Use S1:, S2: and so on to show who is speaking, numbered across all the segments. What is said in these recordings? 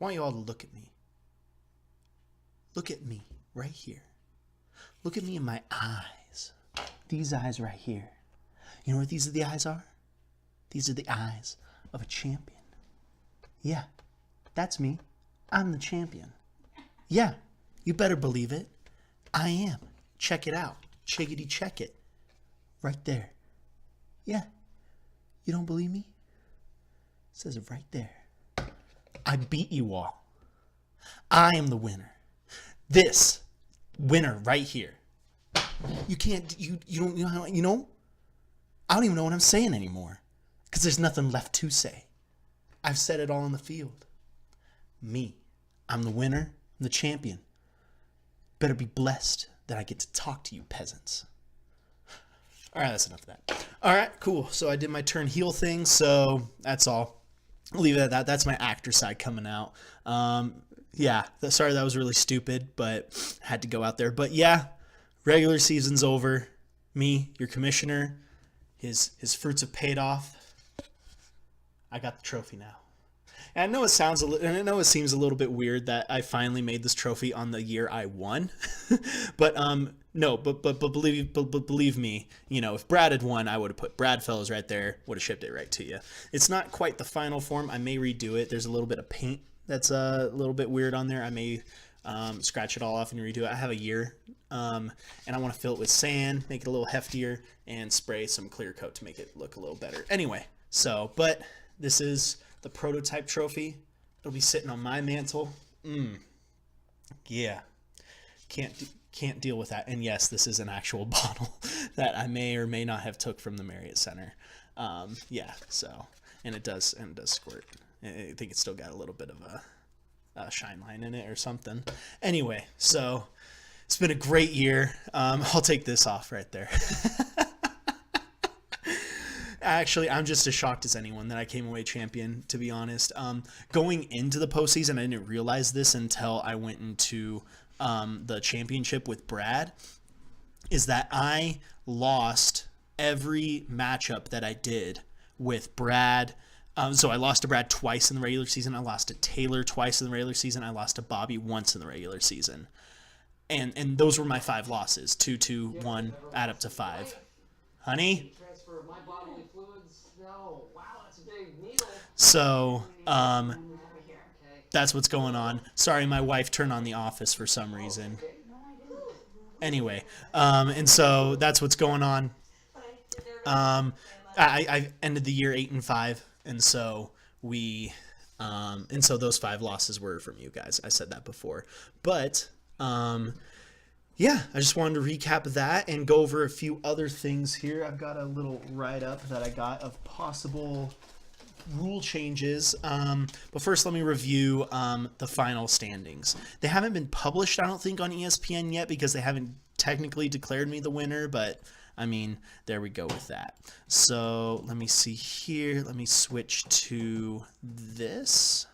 S1: I want you all to look at me. Look at me right here. Look at me in my eyes. These eyes right here. You know what these are the eyes are? These are the eyes of a champion. Yeah, that's me. I'm the champion. Yeah, you better believe it. I am. Check it out. Chickadee check it. Right there. Yeah. You don't believe me? It says it right there. I beat you all. I am the winner. This winner right here. You can't, you don't, I don't even know what I'm saying anymore. Because there's nothing left to say. I've said it all in the field. Me. I'm the winner. I'm the champion. Better be blessed that I get to talk to you peasants. All right, that's enough of that. All right, cool. So I did my turn heel thing, so that's all. I'll leave it at that. That's my actor side coming out. Yeah, sorry that was really stupid, but I had to go out there. But yeah, regular season's over. Me, your commissioner, his fruits have paid off. I got the trophy now. And I know it seems a little bit weird that I finally made this trophy on the year I won, but no, but believe me, if Brad had won, I would have put Brad Fellows right there, would have shipped it right to you. It's not quite the final form. I may redo it. There's a little bit of paint that's a little bit weird on there. I may scratch it all off and redo it. I have a year, and I want to fill it with sand, make it a little heftier, and spray some clear coat to make it look a little better. Anyway, but this is the prototype trophy. It'll be sitting on my mantle. Yeah. Can't deal with that. And yes, this is an actual bottle that I may or may not have took from the Marriott Center. Yeah, so, and it does squirt. I think it's still got a little bit of a shine line in it or something. Anyway, so it's been a great year. I'll take this off right there. Actually, I'm just as shocked as anyone that I came away champion, to be honest. Going into the postseason, I didn't realize this until I went into the championship with Brad, is that I lost every matchup that I did with Brad. So I lost to Brad twice in the regular season. I lost to Taylor twice in the regular season. I lost to Bobby once in the regular season. And those were my 5 losses. 2, 2, 1, add up to 5. Honey? So, that's what's going on. Sorry, my wife turned on the office for some reason. Anyway, and so that's what's going on. I ended the year 8-5, and so those 5 losses were from you guys. I said that before, but yeah, I just wanted to recap that and go over a few other things here. I've got a little write-up that I got of possible rule changes, but first let me review the final standings. They haven't been published, I don't think, on ESPN yet because they haven't technically declared me the winner, but I mean, there we go with that. So let me see here. Let me switch to this.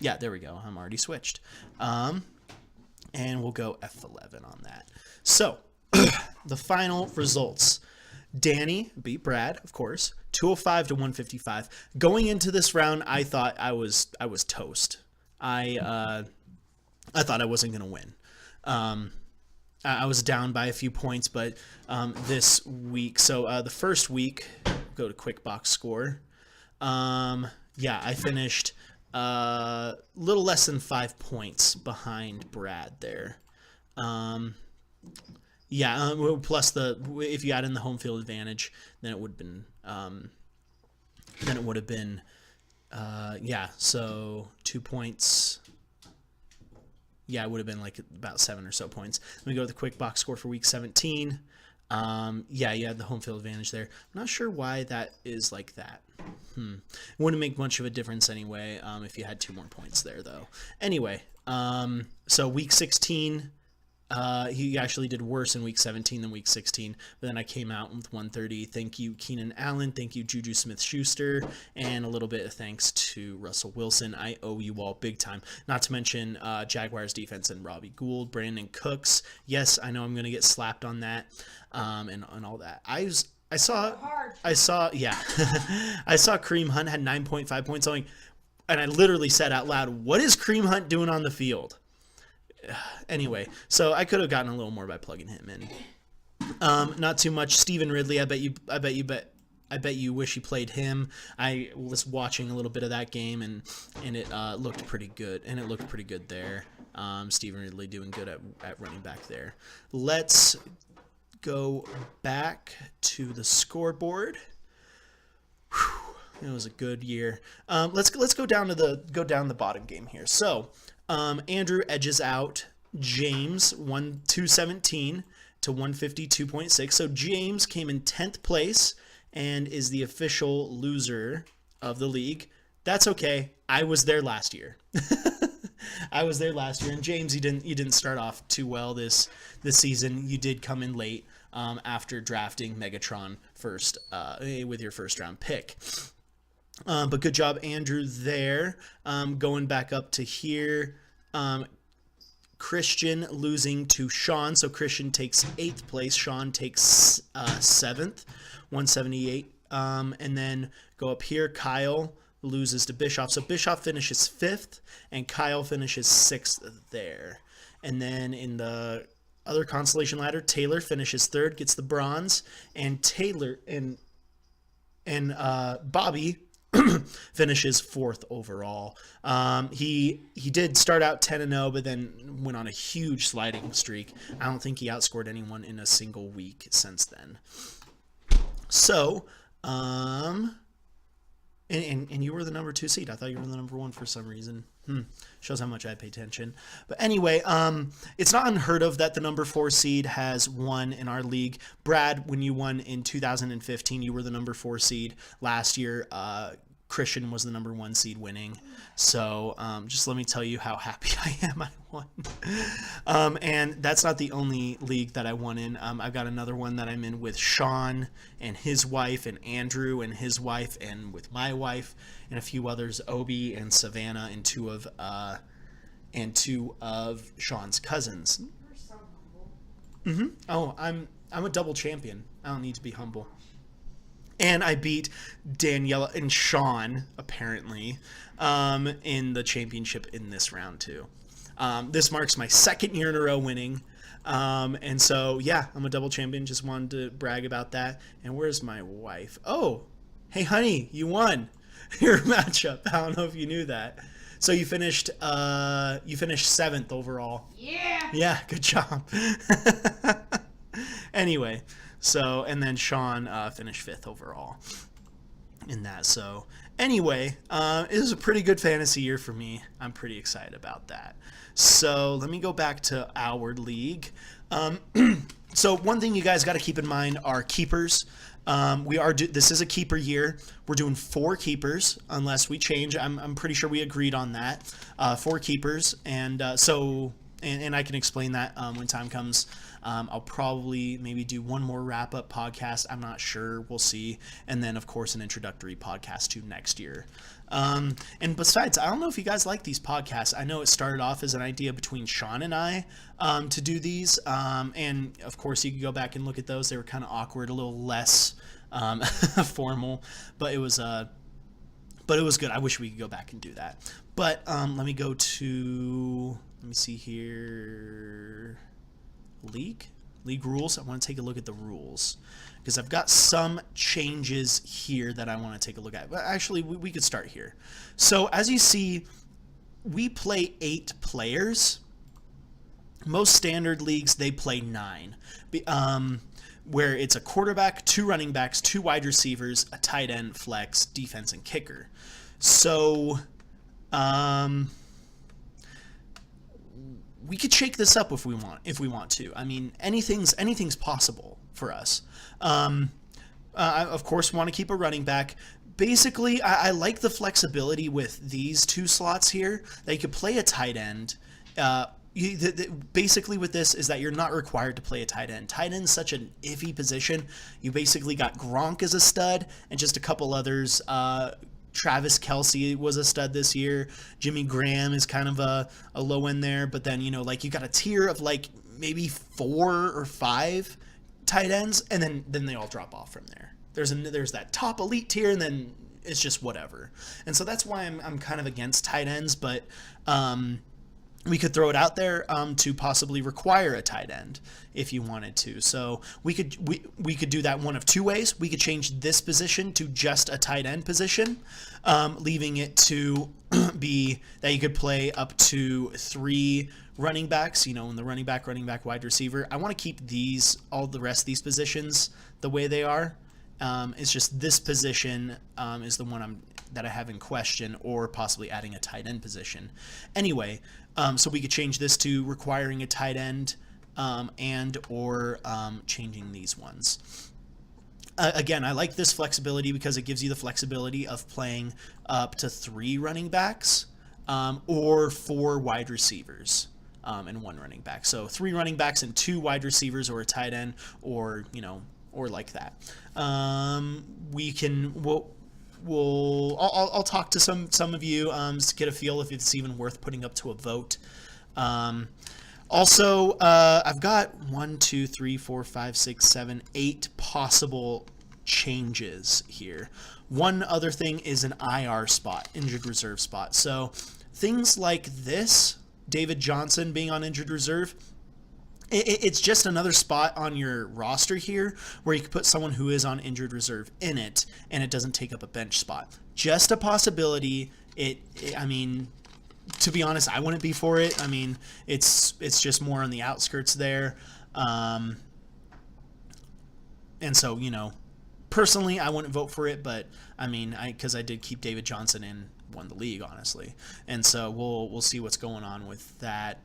S1: Yeah, there we go. I'm already switched. And we'll go F11 on that. So the final results. Danny beat Brad, of course, 205 to 155. Going into this round, I thought I was toast. I thought I wasn't going to win. I was down by a few points, but this week, so the first week, go to quick box score. Yeah, I finished a little less than 5 points behind Brad there. Yeah, plus if you add in the home field advantage, then it would have been, yeah, so 2 points. Yeah, it would have been like about 7 or so points. Let me go to the quick box score for week 17. Yeah, you had the home field advantage there. I'm not sure why that is like that. It wouldn't make much of a difference anyway if you had 2 more points there, though. Anyway, so week 16, he actually did worse in week 17 than week 16, but then I came out with 130. Thank you, Keenan Allen. Thank you, Juju Smith-Schuster, and a little bit of thanks to Russell Wilson. I owe you all big time. Not to mention Jaguars defense and Robbie Gould, Brandon Cooks. Yes, I know I'm going to get slapped on that and all that. I saw, yeah, I saw Kareem Hunt had 9.5 points. I'm like, and I literally said out loud, "What is Kareem Hunt doing on the field?" Anyway, so I could have gotten a little more by plugging him in. Not too much. Stephen Ridley. I bet you wish you played him. I was watching a little bit of that game, and it looked pretty good. And it looked pretty good there. Stephen Ridley doing good at running back there. Let's go back to the scoreboard. Whew, it was a good year. Let's go down to the bottom game here. So Andrew edges out James 217 to 152.6. So James came in 10th place and is the official loser of the league. That's okay. I was there last year. And James, you didn't start off too well this season. You did come in late after drafting Megatron first with your first round pick. But good job, Andrew, there. Going back up to here. Christian losing to Sean. So Christian takes 8th place. Sean takes 7th, 178. And then go up here. Kyle loses to Bischoff. So Bischoff finishes 5th and Kyle finishes 6th there. And then in the other consolation ladder, Taylor finishes 3rd, gets the bronze, and Taylor and Bobby finishes 4th overall. He did start out 10-0, but then went on a huge sliding streak. I don't think he outscored anyone in a single week since then. So, and you were the number 2 seed. I thought you were the number 1 for some reason. Shows how much I pay attention. But anyway, it's not unheard of that the number 4 seed has won in our league. Brad, when you won in 2015, you were the number 4 seed. Last year, Christian was the number 1 seed winning. So just let me tell you how happy I am I won. And that's not the only league that I won in. I've got another one that I'm in with Sean and his wife, and Andrew and his wife, and with my wife, and a few others, Obi and Savannah, and two of Sean's cousins.
S2: You're so humble.
S1: Oh, I'm a double champion. I don't need to be humble. And I beat Daniela and Sean, apparently, in the championship in this round, too. This marks my 2nd year in a row winning. And so, yeah, I'm a double champion. Just wanted to brag about that. And where's my wife? Oh, hey, honey, you won your matchup. I don't know if you knew that. So you finished 7th overall.
S2: Yeah.
S1: Yeah, good job. Anyway. So, and then Sean finished 5th overall in that. So, anyway, it was a pretty good fantasy year for me. I'm pretty excited about that. So, let me go back to our league. So, one thing you guys got to keep in mind are keepers. This is a keeper year. We're doing 4 keepers unless we change. I'm pretty sure we agreed on that. 4 keepers, and I can explain that when time comes. I'll probably maybe do one more wrap-up podcast. I'm not sure. We'll see. And then, of course, an introductory podcast to next year. And besides, I don't know if you guys like these podcasts. I know it started off as an idea between Sean and I to do these. And, of course, you can go back and look at those. They were kind of awkward, a little less formal. But it was good. I wish we could go back and do that. But let me see here. League rules. I want to take a look at the rules because I've got some changes here that I want to take a look at. But actually, we could start here. So as you see, we play 8 players. Most standard leagues, they play 9. Where it's a quarterback, 2 running backs, 2 wide receivers, a tight end, flex, defense, and kicker. So we could shake this up if we want to. I mean, anything's possible for us. I, of course, want to keep a running back. Basically, I like the flexibility with these 2 slots here. That you could play a tight end. Basically, with this is that you're not required to play a tight end. Tight end is such an iffy position. You basically got Gronk as a stud and just a couple others. Travis Kelce was a stud this year. Jimmy Graham is kind of a low end there. But then, you got a tier of maybe 4 or 5 tight ends, and then they all drop off from there. There's that top elite tier, and then it's just whatever. And so that's why I'm kind of against tight ends, but we could throw it out there to possibly require a tight end if you wanted to. So we could do that one of two ways. We could change this position to just a tight end position, leaving it to be that you could play up to 3 running backs, in the running back, wide receiver. I want to keep all the rest of these positions the way they are. It's just this position is the one that I have in question, or possibly adding a tight end position. Anyway, so we could change this to requiring a tight end or changing these ones. Again, I like this flexibility because it gives you the flexibility of playing up to 3 running backs or 4 wide receivers and 1 running back. So 3 running backs and 2 wide receivers, or a tight end, or like that. I'll talk to some of you to get a feel if it's even worth putting up to a vote. Also, I've got 1, 2, 3, 4, 5, 6, 7, 8 possible changes here. One other thing is an IR spot, injured reserve spot. So things like this, David Johnson being on injured reserve, it's just another spot on your roster here where you could put someone who is on injured reserve in it, and it doesn't take up a bench spot. Just a possibility. I mean, to be honest, I wouldn't be for it. I mean, it's just more on the outskirts there. And so, personally, I wouldn't vote for it, but I mean, because I did keep David Johnson in, won the league, honestly. And so we'll see what's going on with that.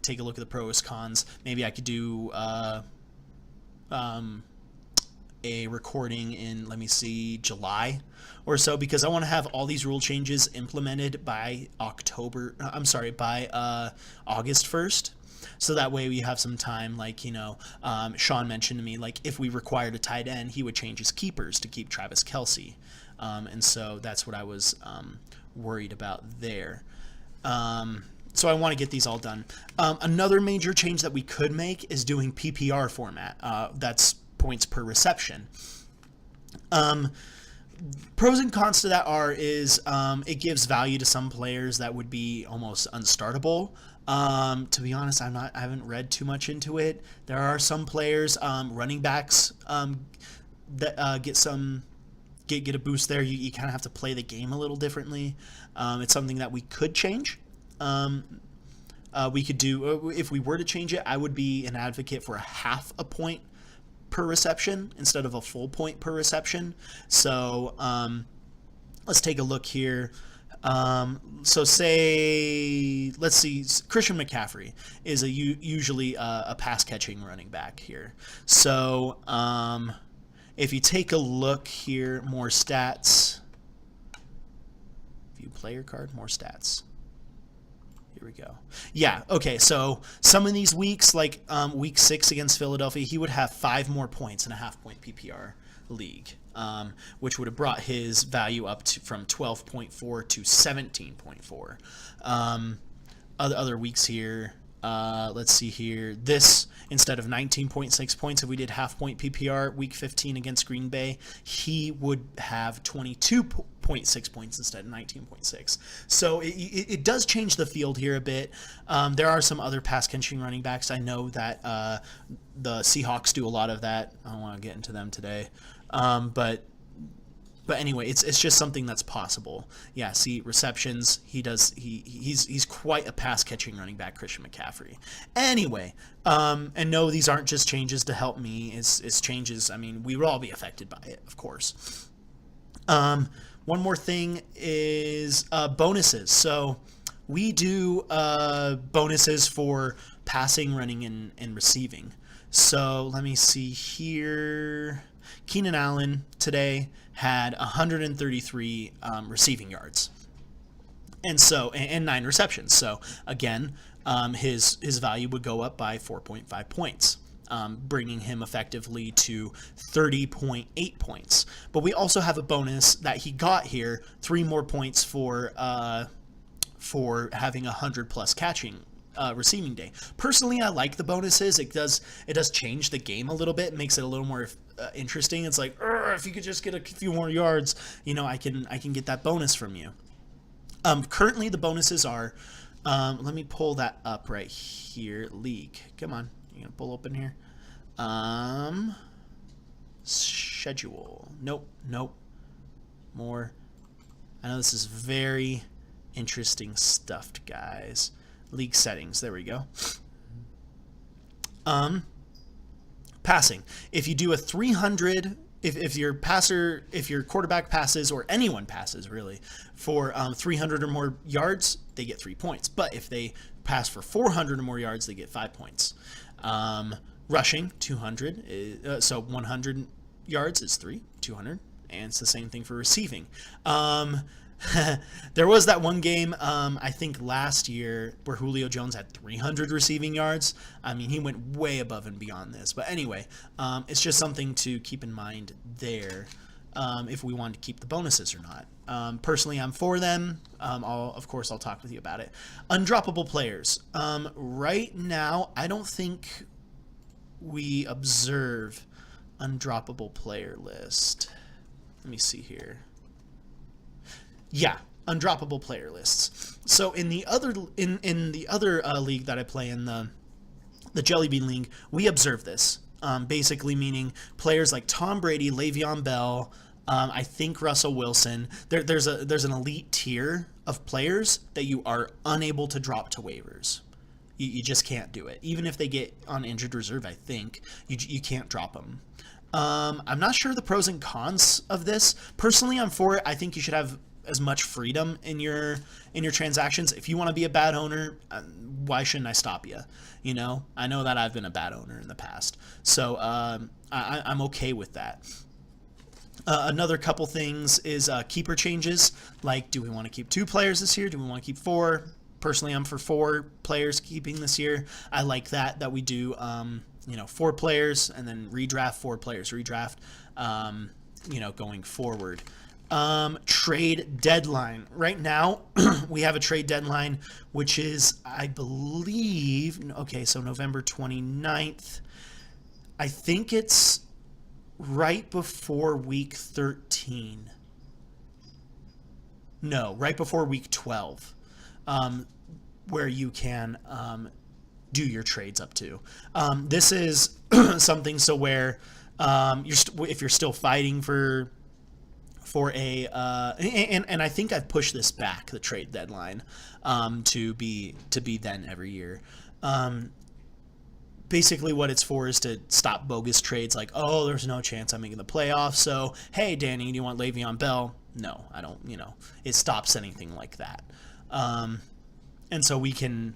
S1: Take a look at the pros, cons. Maybe I could do a recording in, let me see, July or so, because I want to have all these rule changes implemented by August 1st. So that way we have some time, like, Sean mentioned to me, like, if we required a tight end, he would change his keepers to keep Travis Kelce. And so that's what I was worried about there. So I want to get these all done. Another major change that we could make is doing PPR format. That's points per reception. Pros and cons to that is it gives value to some players that would be almost unstartable. To be honest, I haven't read too much into it. There are some players, running backs, that get a boost there. You kind of have to play the game a little differently. It's something that we could change. We could do, if we were to change it, I would be an advocate for a half a point per reception instead of a full point per reception. So let's take a look here. So say, let's see, Christian McCaffrey is usually a pass catching running back here. So if you take a look here, more stats, view player card, more stats. Here we go. Yeah, okay, so some of these weeks, like week 6 against Philadelphia, he would have 5 more points in a half-point PPR league, which would have brought his value up from 12.4 to 17.4. Other weeks here, let's see here. This, instead of 19.6 points, if we did half-point PPR, week 15 against Green Bay, he would have 22.6 points instead of 19.6. So it does change the field here a bit. There are some other pass-catching running backs. I know that the Seahawks do a lot of that. I don't want to get into them today. But anyway, it's just something that's possible. Yeah, see, receptions, he's quite a pass-catching running back, Christian McCaffrey. Anyway, and no, these aren't just changes to help me. It's changes, I mean, we would all be affected by it, of course. One more thing is bonuses. So we do bonuses for passing, running, and receiving. So let me see here. Keenan Allen today had 133 receiving yards, and 9 receptions. So again, his value would go up by 4.5 points, bringing him effectively to 30.8 points. But we also have a bonus that he got here, 3 more points for having 100 plus catching receiving day. Personally, I like the bonuses. It does change the game a little bit. It makes it a little more interesting. It's like, if you could just get a few more yards, I can get that bonus from you. Currently, the bonuses are, let me pull that up right here. League. Come on. You going to pull open here? Schedule. Nope. More. I know this is very interesting stuff, guys. League settings. There we go. Passing. If you do a 300, if your quarterback passes, or anyone passes really, for 300 or more yards, they get 3 points. But if they pass for 400 or more yards, they get 5 points. Rushing, 200. So 100 yards is 3, 200. And it's the same thing for receiving. There was that one game, I think last year, where Julio Jones had 300 receiving yards. I mean, he went way above and beyond this. But anyway, it's just something to keep in mind there, if we want to keep the bonuses or not. Personally, I'm for them. Of course, I'll talk with you about it. Undroppable players. Right now, I don't think we observe undroppable player list. Let me see here. Yeah, undroppable player lists. So in the other league that I play in, the Jelly Bean League, we observe this. Basically meaning players like Tom Brady, Le'Veon Bell, I think Russell Wilson. There's an elite tier of players that you are unable to drop to waivers. You just can't do it. Even if they get on injured reserve, I think you can't drop them. I'm not sure the pros and cons of this. Personally, I'm for it. I think you should have as much freedom in your transactions. If you want to be a bad owner, why shouldn't I stop you? I know that I've been a bad owner in the past, so I'm okay with that. Another couple things is keeper changes. Like, do we want to keep 2 players this year? Do we want to keep 4? Personally, I'm for 4 players keeping this year. I like that we do 4 players and then redraft, 4 players redraft, going forward. Trade deadline. Right now, we have a trade deadline, which is, I believe, okay, so November 29th. I think it's right before week 13. No, right before week 12, where you can do your trades up to. This is something so where if you're still fighting for a and I think I've pushed this back, the trade deadline, to be then every year. Basically what it's for is to stop bogus trades like, oh, there's no chance I'm making the playoffs, so hey Danny, do you want Le'Veon Bell? No, I don't. It stops anything like that. And so we could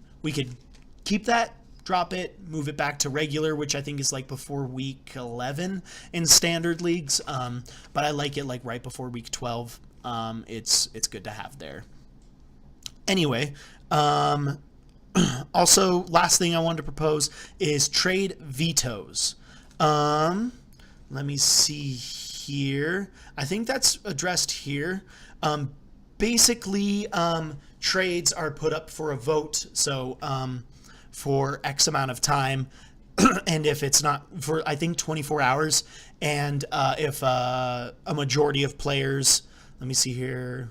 S1: keep that, drop it, move it back to regular, which I think is like before week 11 in standard leagues. But I like it like right before week 12. It's good to have there. Anyway, also, last thing I wanted to propose is trade vetoes. Let me see here. I think that's addressed here. Basically, trades are put up for a vote. So, for X amount of time, and if it's not for, I think 24 hours, and if a majority of players, let me see here,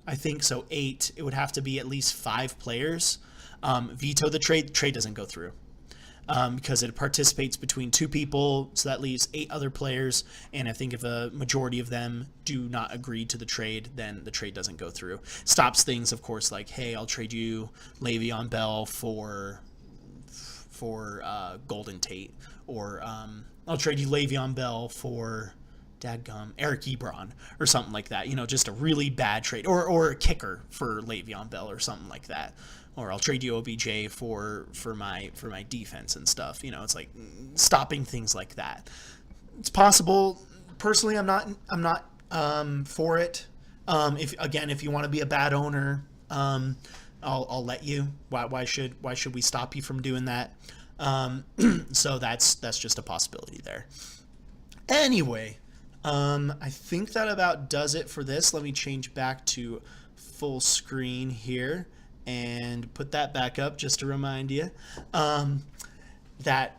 S1: I think so 8, it would have to be at least 5 players veto the trade doesn't go through, because it participates between 2 people, so that leaves 8 other players, and I think if a majority of them do not agree to the trade, then the trade doesn't go through. Stops things, of course, like, hey, I'll trade you Le'Veon Bell for Golden Tate, or I'll trade you Le'Veon Bell for dadgum Eric Ebron or something like that, just a really bad trade, or a kicker for Le'Veon Bell or something like that. Or I'll trade you OBJ for my defense and stuff. It's like stopping things like that. It's possible. Personally, I'm not for it. If you want to be a bad owner, I'll let you. Why should we stop you from doing that? So that's just a possibility there. Anyway, I think that about does it for this. Let me change back to full screen here. and put that back up just to remind you that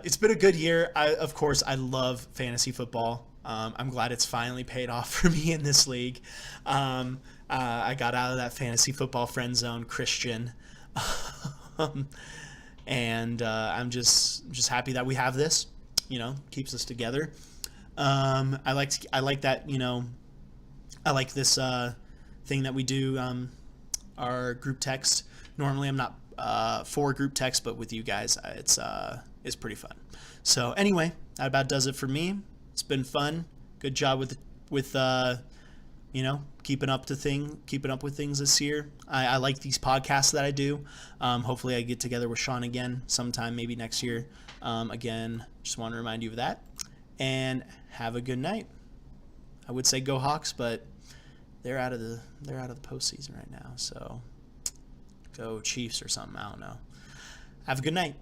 S1: it's been a good year. Of course, I love fantasy football. I'm glad it's finally paid off for me in this league. I got out of that fantasy football friend zone, Christian. And I'm just happy that we have this. Keeps us together. I like that. I like this thing that we do. Our group text. Normally, I'm not for group text, but with you guys, it's pretty fun. So anyway, that about does it for me. It's been fun. Good job with keeping up with things this year. I like these podcasts that I do. Hopefully I get together with Sean again sometime, maybe next year. Again, just want to remind you of that. And have a good night. I would say go Hawks, but they're out of the postseason right now. So go Chiefs or something. I don't know. Have a good night.